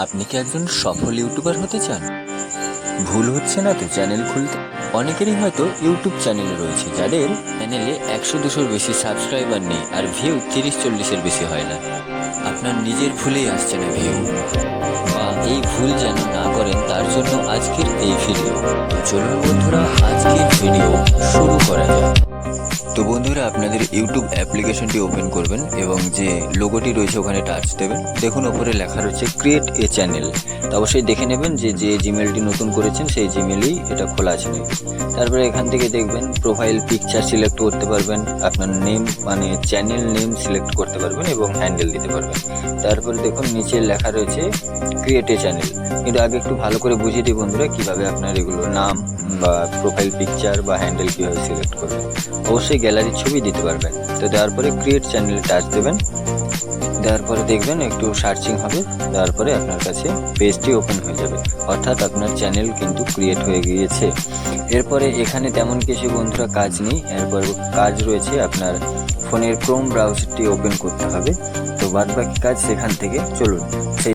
আপনি কি একজন সফল ইউটিউবার হতে চান? ভুল হচ্ছে না তো চ্যানেল খুলতে? অনেকেরই হয়তো ইউটিউব চ্যানেল রয়েছে যাদের চ্যানেলে 100-200-র বেশি সাবস্ক্রাইবার নেই আর ভিউ 30-40-এর বেশি হয় না। আপনার নিজের ভুলেই আসছে না ভিউ, বা এই ভুল যেন না করেন তার জন্য আজকের এই ভিডিও। তো চলুন বন্ধুরা, আজকের ভিডিও শুরু করা যাক। তো বন্ধুরা, আপনাদের ইউটিউব অ্যাপ্লিকেশনটি ওপেন করবেন এবং যে লোগোটি রয়েছে ওখানে টাচ দেবেন। দেখুন ওপরে লেখা রয়েছে ক্রিয়েট এ চ্যানেল। তো অবশ্যই দেখে নেবেন যে জিমেলটি নতুন করেছেন সেই জিমেলেই এটা খোলা আছে নাকি। তারপরে এখান থেকে দেখবেন প্রোফাইল পিকচার সিলেক্ট করতে পারবেন, আপনার নেম মানে চ্যানেল নেম সিলেক্ট করতে পারবেন এবং হ্যান্ডেল দিতে পারবেন। তারপরে দেখুন নিচে লেখা রয়েছে ক্রিয়েট এ চ্যানেল। কিন্তু আগে একটু ভালো করে বুঝিয়ে দিই বন্ধুরা কীভাবে আপনার এগুলো নাম বা প্রোফাইল পিকচার বা হ্যান্ডেল কীভাবে সিলেক্ট করবেন। অবশ্যই গ্যালারির ছবি দিতে পারবেন। তো দেওয়ার পরে ক্রিয়েট চ্যানেলে টাচ দেবেন। দেওয়ার পরে দেখবেন একটু সার্চিং হবে, দেওয়ার পরে আপনার কাছে পেজটি ওপেন হয়ে যাবে, অর্থাৎ আপনার চ্যানেল কিন্তু ক্রিয়েট হয়ে গিয়েছে। এরপরে এখানে তেমন কিছু বন্ধুরা কাজ নেই। এরপর কাজ রয়েছে আপনার ফোনের ক্রোম ব্রাউজারটি ওপেন করতে হবে। তো বাদ বাকি কাজ সেখান থেকে চলুন।